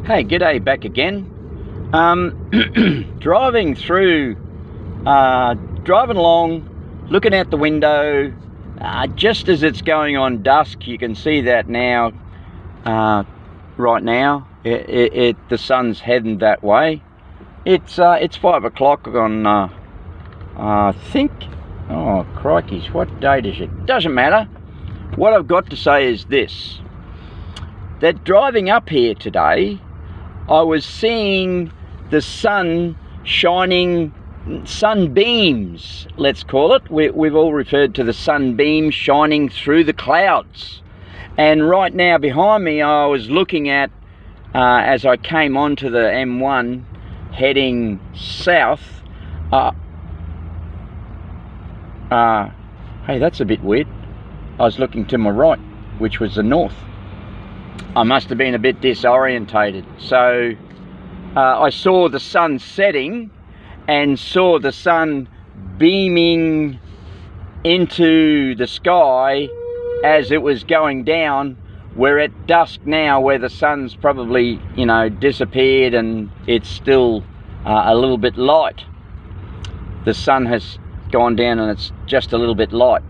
Hey, g'day, back again. Driving along, looking out the window, just as it's going on dusk. You can see that now, right now, the sun's heading that way. It's 5 o'clock on, I think, oh crikeys, what date is it? Doesn't matter. What I've got to say is this, that driving up here today, I was seeing the sun shining, sunbeams, let's call it. We've all referred to the sunbeams shining through the clouds. And right now behind me, I was looking at, as I came onto the M1 heading south, hey, that's a bit weird. I was looking to my right, which was the north. I must have been a bit disorientated. So I saw the sun setting and saw the sun beaming into the sky as it was going down. We're at dusk now, where the sun's probably, you know, disappeared and it's still a little bit light. The sun has gone down and it's just a little bit light.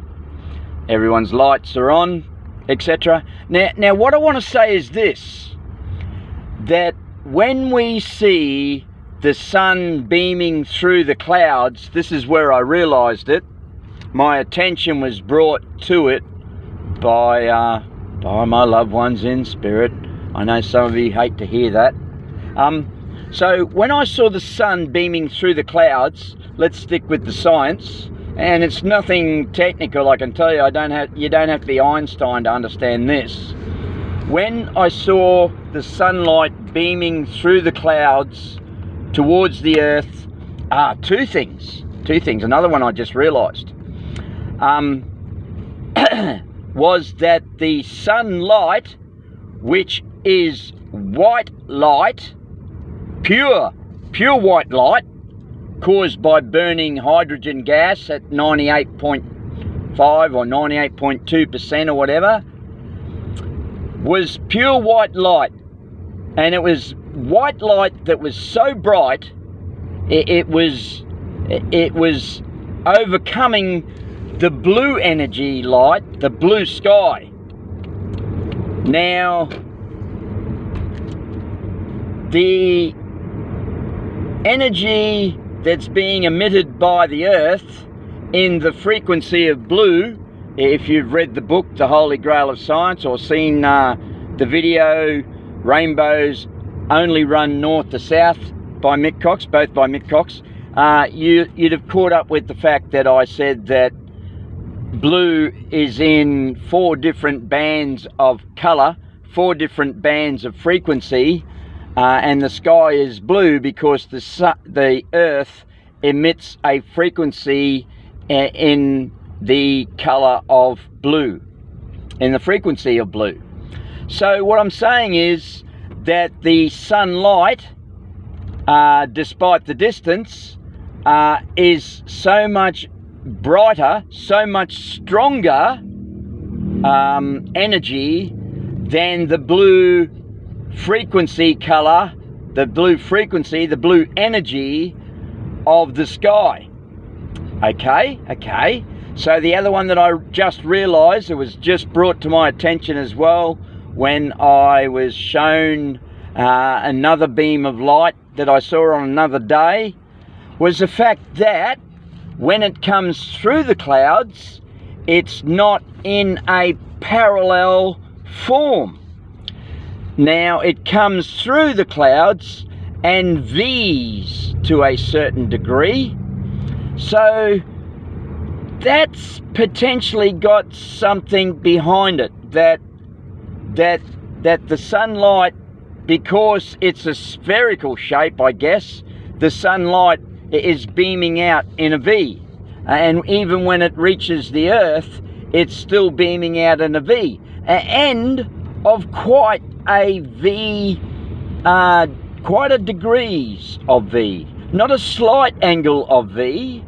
Everyone's lights are on, etc. Now what I want to say is this, that when we see the sun beaming through the clouds, this is where I realized it. My attention was brought to it by my loved ones in spirit. I know some of you hate to hear that. So when I saw the sun beaming through the clouds, let's stick with the science. And it's nothing technical, I can tell you. You don't have to be Einstein to understand this. When I saw the sunlight beaming through the clouds towards the earth, two things. Another one I just realized, was that the sunlight, which is white light, pure white light, caused by burning hydrogen gas at 98.5 or 98.2% or whatever, was pure white light. And it was white light that was so bright, it was overcoming the blue energy light, the blue sky. Now, the energy that's being emitted by the earth in the frequency of blue, if you've read the book The Holy Grail of Science, or seen the video Rainbows Only Run North to South by Mick Cox, both by Mick Cox, you'd have caught up with the fact that I said that blue is in 4 different bands of colour, 4 different bands of frequency, and the sky is blue because the earth emits a frequency in the colour of blue, in the frequency of blue. So what I'm saying is that the sunlight, despite the distance, is so much brighter, so much stronger energy than the blue frequency colour, the blue energy of the sky. Okay. So the other one that I just realised, it was just brought to my attention as well when I was shown another beam of light that I saw on another day, was the fact that when it comes through the clouds, it's not in a parallel form. Now, it comes through the clouds and V's to a certain degree. So that's potentially got something behind it, that the sunlight, because it's a spherical shape, I guess, the sunlight is beaming out in a V. And even when it reaches the earth, it's still beaming out in a V. And of quite a V, quite a degrees of V, not a slight angle of V,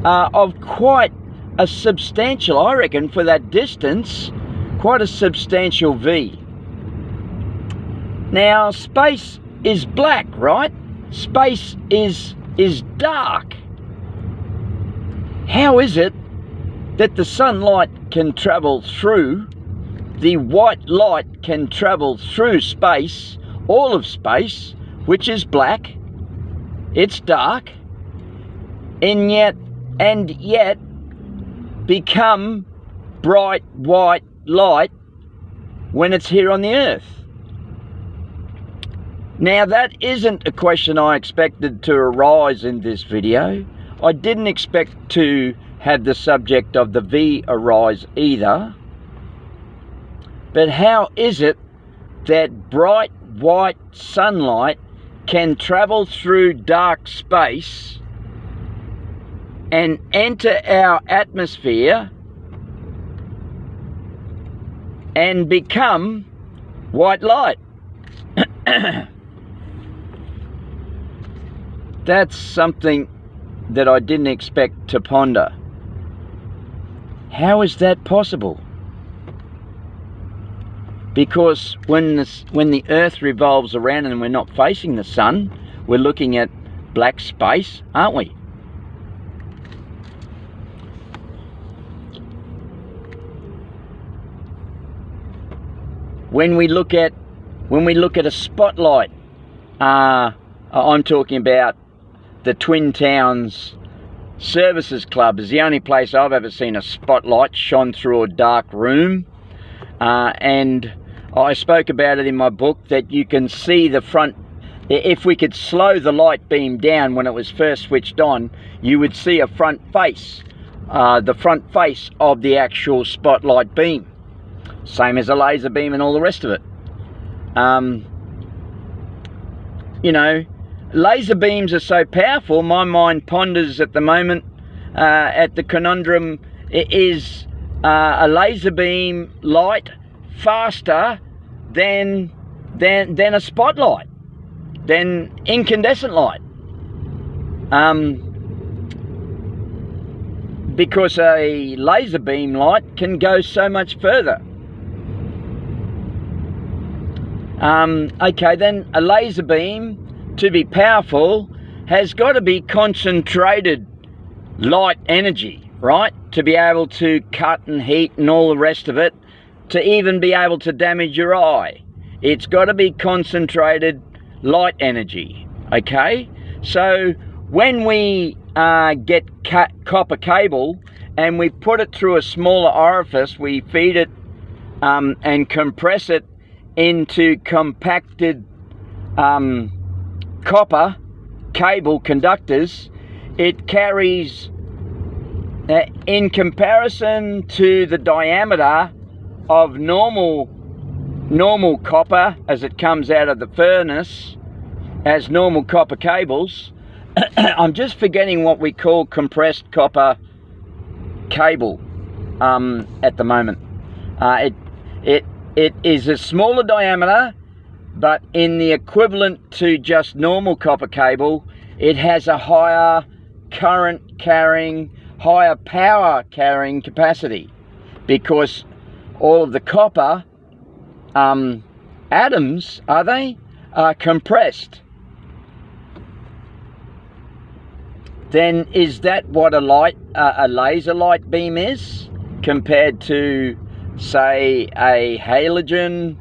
of quite a substantial, I reckon, for that distance, quite a substantial V. Now, space is black, right? Space is dark. How is it that the sunlight can travel through, the white light can travel through space, all of space, which is black, it's dark, and yet become bright white light when it's here on the earth? Now, that isn't a question I expected to arise in this video. I didn't expect to have the subject of the V arise either. But how is it that bright white sunlight can travel through dark space and enter our atmosphere and become white light? That's something that I didn't expect to ponder. How is that possible? Because when the earth revolves around and we're not facing the sun, we're looking at black space, aren't we? When we look at a spotlight, I'm talking about the Twin Towns Services Club is the only place I've ever seen a spotlight shone through a dark room, and I spoke about it in my book that you can see the front. If we could slow the light beam down when it was first switched on, you would see a front face, the front face of the actual spotlight beam, same as a laser beam and all the rest of it. You know, laser beams are so powerful, my mind ponders at the moment at the conundrum, is a laser beam light faster than a spotlight, than incandescent light? Because a laser beam light can go so much further. Okay, then a laser beam, to be powerful, has got to be concentrated light energy, right? To be able to cut and heat and all the rest of it, to even be able to damage your eye. It's got to be concentrated light energy, okay? So when we get copper cable and we put it through a smaller orifice, we feed it and compress it into compacted copper cable conductors, it carries, in comparison to the diameter of normal copper as it comes out of the furnace as normal copper cables. I'm just forgetting what we call compressed copper cable at the moment. It is a smaller diameter, but in the equivalent to just normal copper cable, it has a higher current carrying, higher power carrying capacity, because all of the copper atoms, are compressed. Then is that what a laser light beam is compared to, say, a halogen,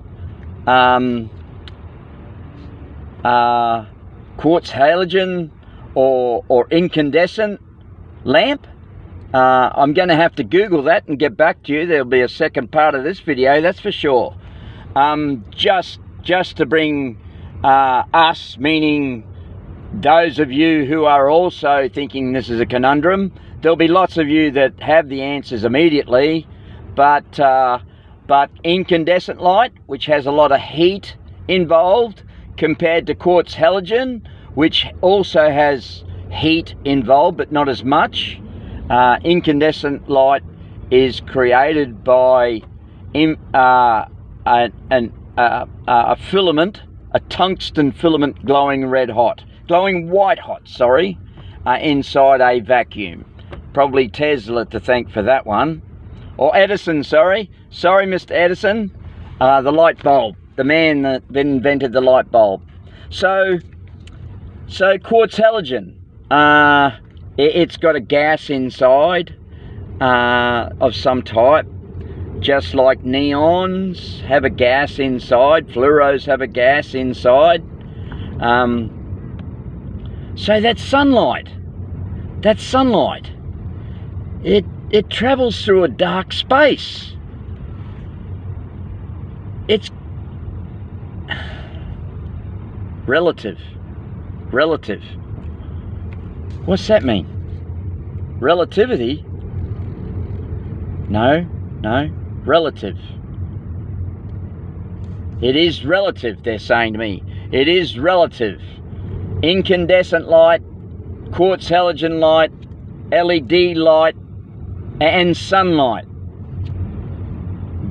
quartz halogen or incandescent lamp? I'm going to have to Google that and get back to you. There'll be a second part of this video, that's for sure. Just to bring us, meaning those of you who are also thinking this is a conundrum, there'll be lots of you that have the answers immediately, but incandescent light, which has a lot of heat involved, compared to quartz halogen, which also has heat involved but not as much. Incandescent light is created by a filament, a tungsten filament glowing white hot, sorry, inside a vacuum. Probably Tesla to thank for that one, or Edison, sorry Mr. Edison, the light bulb, the man that invented the light bulb. So quartz halogen, it's got a gas inside of some type, just like neons have a gas inside, fluoros have a gas inside. So that's sunlight. It travels through a dark space. It's relative. What's that mean? Relativity? No, relative. It is relative, they're saying to me. It is relative. Incandescent light, quartz halogen light, LED light, and sunlight.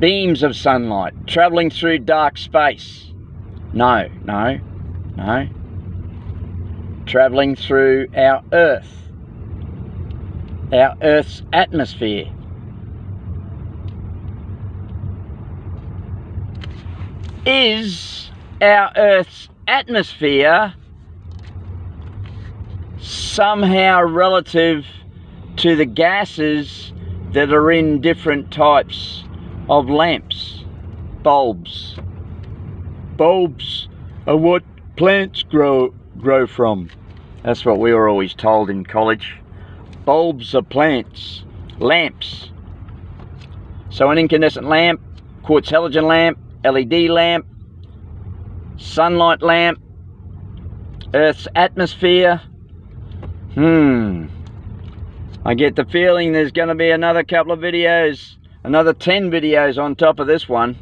Beams of sunlight traveling through dark space. No. Traveling through our Earth's atmosphere. Is our Earth's atmosphere somehow relative to the gases that are in different types of lamps, bulbs? Bulbs are what plants grow from. That's what we were always told in college. Bulbs are plants. Lamps. So an incandescent lamp, quartz halogen lamp, LED lamp, sunlight lamp, Earth's atmosphere. I get the feeling there's going to be another couple of videos, another 10 videos on top of this one.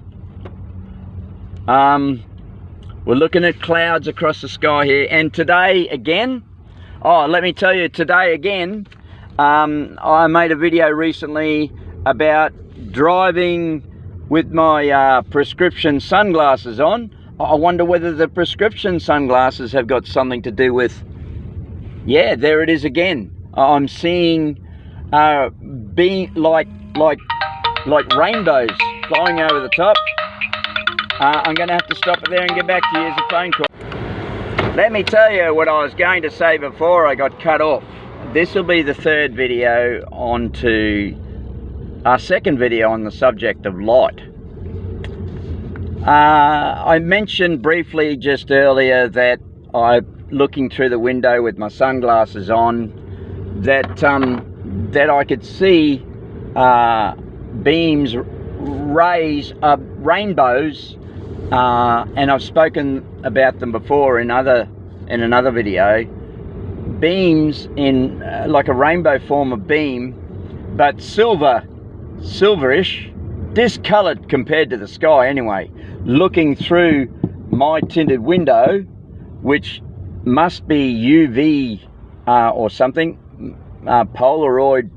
We're looking at clouds across the sky here, and today again, let me tell you, today again, I made a video recently about driving with my prescription sunglasses on. I wonder whether the prescription sunglasses have got something to do with, yeah, there it is again. I'm seeing being like rainbows flying over the top. I'm going to have to stop it there and get back to you as a phone call. Let me tell you what I was going to say before I got cut off. This will be the third video on to our second video on the subject of light. I mentioned briefly just earlier that looking through the window with my sunglasses on, that I could see beams, rays, rainbows, and I've spoken about them before in another video. Beams in like a rainbow form of beam, but silverish, discolored compared to the sky anyway, looking through my tinted window, which must be UV or something, Polaroid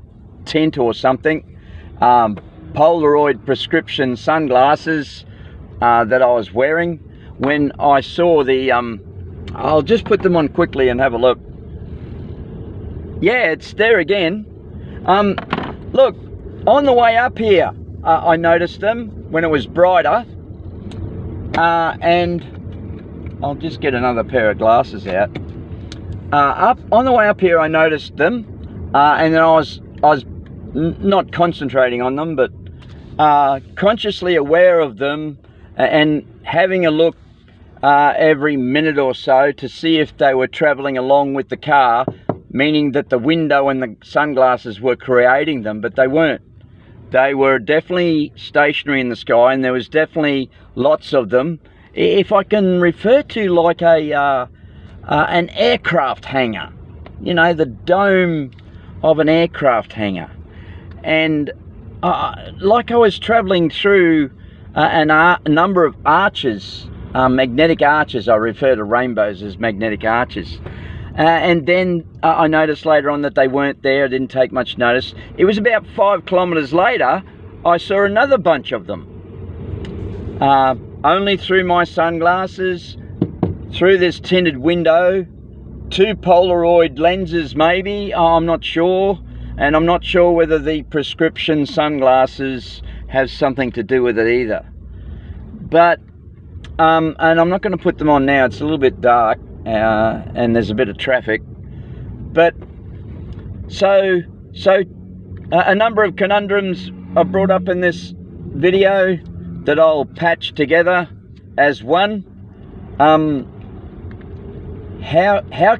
tint or something, Polaroid prescription sunglasses that I was wearing when I saw the I'll just put them on quickly and have a look. Yeah, it's there again. Look, on the way up here, I noticed them when it was brighter, and I'll just get another pair of glasses out. Up on the way up here, I noticed them, and then I was not concentrating on them, but consciously aware of them and having a look every minute or so to see if they were traveling along with the car, meaning that the window and the sunglasses were creating them, but they weren't. They were definitely stationary in the sky, and there was definitely lots of them. If I can refer to like an aircraft hangar, you know, the dome of an aircraft hangar. And like I was traveling through a number of arches, magnetic arches. I refer to rainbows as magnetic arches. And then I noticed later on that they weren't there. I didn't take much notice. It was about 5 kilometers later, I saw another bunch of them. Only through my sunglasses, through this tinted window, 2 Polaroid lenses maybe, I'm not sure. And I'm not sure whether the prescription sunglasses have something to do with it either. But and I'm not going to put them on now. It's a little bit dark and there's a bit of traffic. But so a number of conundrums are brought up in this video that I'll patch together as one. How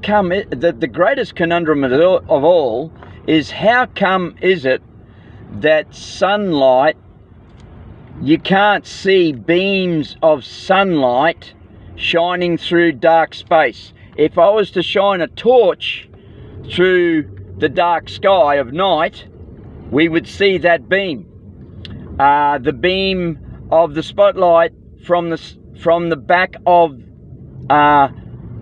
come the greatest conundrum of all is, how come is it that sunlight, you can't see beams of sunlight shining through dark space? If I was to shine a torch through the dark sky of night, we would see that beam. The beam of the spotlight from the back of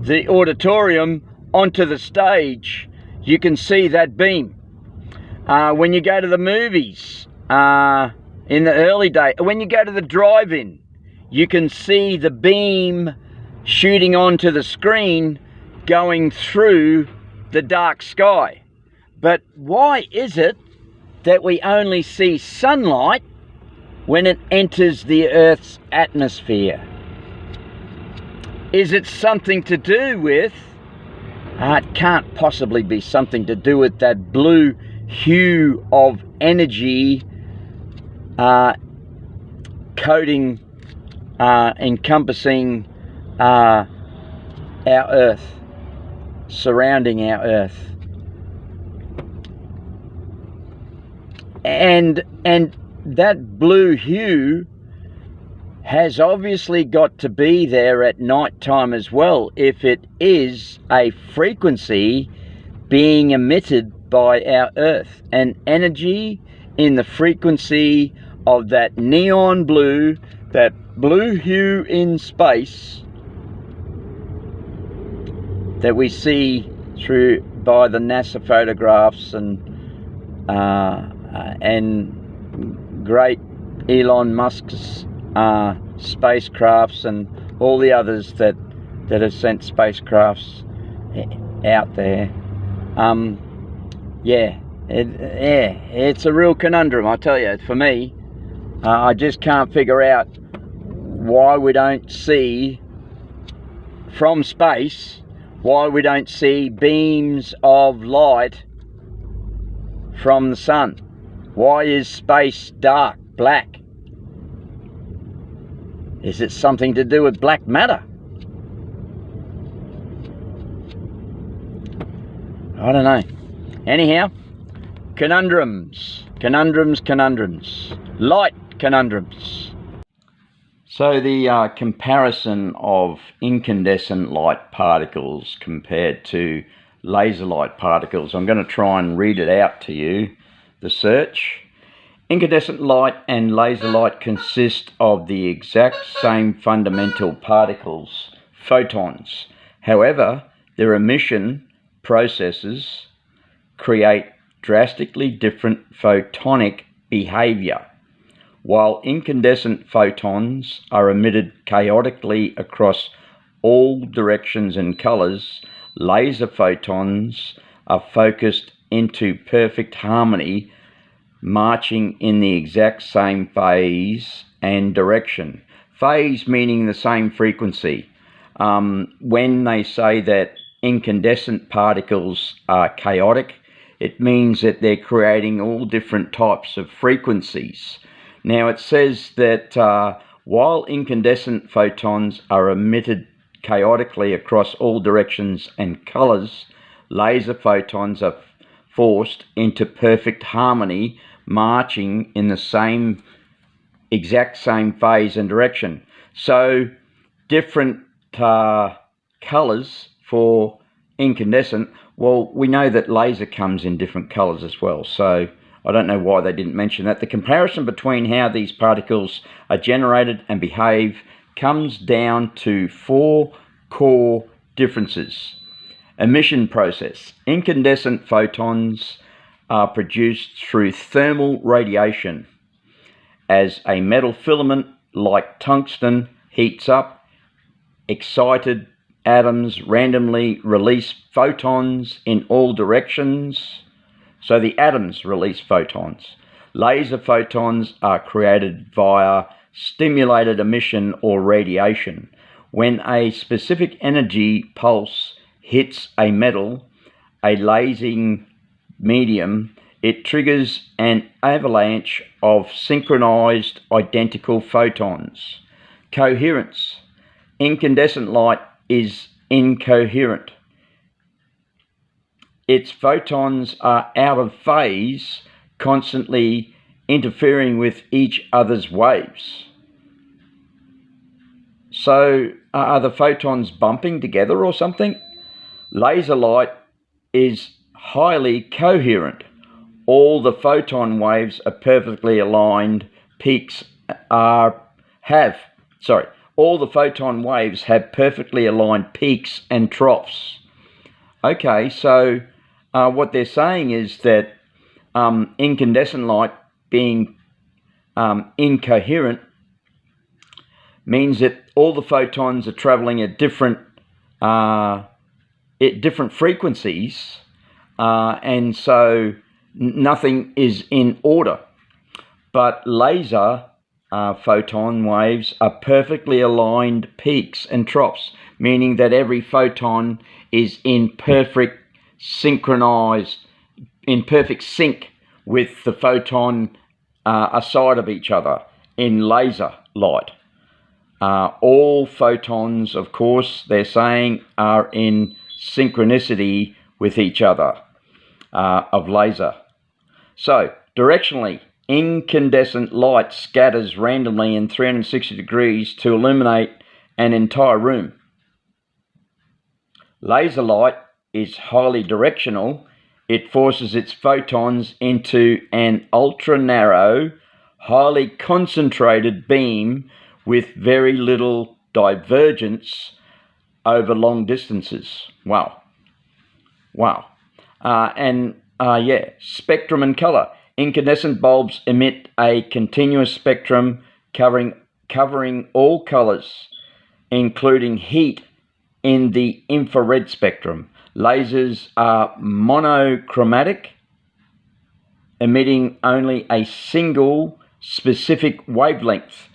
the auditorium onto the stage, you can see that beam. When you go to the movies, in the early day, when you go to the drive-in, you can see the beam shooting onto the screen going through the dark sky. But why is it that we only see sunlight when it enters the Earth's atmosphere? Is it something to do with, it can't possibly be something to do with that blue hue of energy coating, encompassing our Earth, surrounding our Earth. And that blue hue has obviously got to be there at night time as well, if it is a frequency being emitted by our Earth, an energy in the frequency of that neon blue, that blue hue in space that we see through by the NASA photographs and great Elon Musk's spacecrafts and all the others that have sent spacecrafts out there. It's a real conundrum, I tell you. For me, I just can't figure out why we don't see from space, why we don't see beams of light from the sun. Why is space dark, black? Is it something to do with black matter? I don't know. Anyhow, conundrums. Light conundrums. So the comparison of incandescent light particles compared to laser light particles, I'm going to try and read it out to you. The search. Incandescent light and laser light consist of the exact same fundamental particles, photons. However, their emission processes create drastically different photonic behavior. While incandescent photons are emitted chaotically across all directions and colors, laser photons are focused into perfect harmony, marching in the exact same phase and direction. Phase meaning the same frequency. When they say that incandescent particles are chaotic, it means that they're creating all different types of frequencies. Now it says that while incandescent photons are emitted chaotically across all directions and colors, laser photons are forced into perfect harmony, marching in the exact same phase and direction. So different colors for incandescent. Well, we know that laser comes in different colors as well, so I don't know why they didn't mention that. The comparison between how these particles are generated and behave comes down to 4 core differences. Emission process. Incandescent photons are produced through thermal radiation. As a metal filament like tungsten heats up, excited atoms randomly release photons in all directions. So the atoms release photons. Laser photons are created via stimulated emission or radiation. When a specific energy pulse hits a metal, a lasing medium, it triggers an avalanche of synchronized identical photons. Coherence. Incandescent light is incoherent. Its photons are out of phase, constantly interfering with each other's waves. So are the photons bumping together or something? Laser light is highly coherent. All the photon waves are perfectly aligned. All the photon waves have perfectly aligned peaks and troughs. Okay, so what they're saying is that incandescent light being incoherent means that all the photons are traveling at different frequencies, and so nothing is in order. But laser photon waves are perfectly aligned peaks and troughs, meaning that every photon is in perfect sync with the photon aside of each other in laser light. All photons, of course, they're saying, are in synchronicity with each other of laser. So, directionally, incandescent light scatters randomly in 360 degrees to illuminate an entire room. Laser light is highly directional. It forces its photons into an ultra-narrow, highly concentrated beam with very little divergence over long distances. Wow. Spectrum and color. Incandescent bulbs emit a continuous spectrum covering all colors, including heat in the infrared spectrum. Lasers are monochromatic, emitting only a single specific wavelength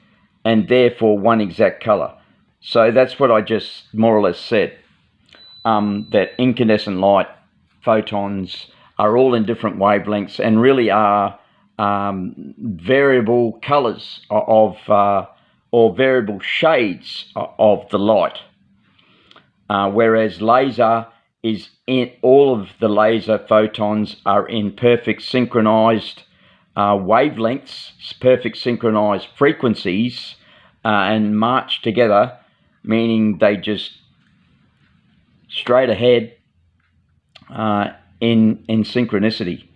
and therefore one exact color. So that's what I just more or less said, that incandescent light photons are all in different wavelengths and really are variable colors of or variable shades of the light, whereas laser is in all of the laser photons are in perfect synchronized wavelengths, perfect synchronized frequencies, and march together, meaning they just straight ahead in synchronicity.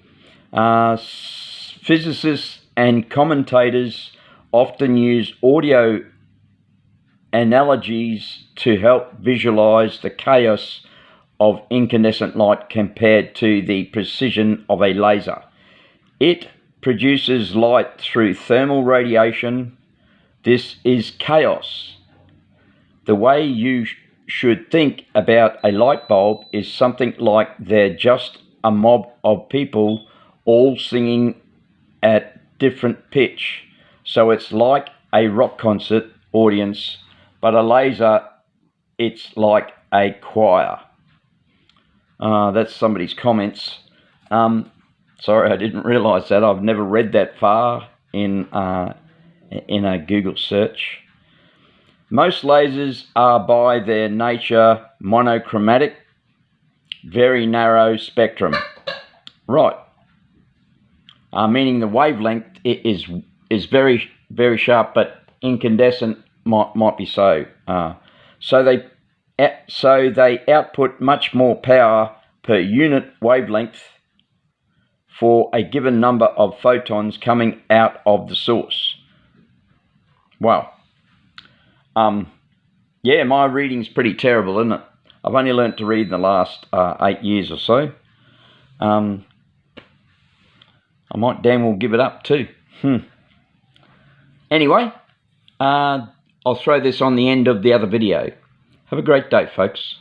Physicists and commentators often use audio analogies to help visualize the chaos of incandescent light compared to the precision of a laser. It produces light through thermal radiation. This is chaos. The way you should think about a light bulb is something like they're just a mob of people all singing at different pitch. So it's like a rock concert audience, but a laser, it's like a choir. That's somebody's comments. Sorry, I didn't realize that. I've never read that far in a Google search. Most lasers are by their nature monochromatic, very narrow spectrum. Right. Meaning the wavelength is very, very sharp, but incandescent might be so. So they output much more power per unit wavelength for a given number of photons coming out of the source. Wow. Yeah, my reading's pretty terrible, isn't it? I've only learnt to read in the last 8 years or so. I might damn well give it up too. Anyway, I'll throw this on the end of the other video. Have a great day, folks.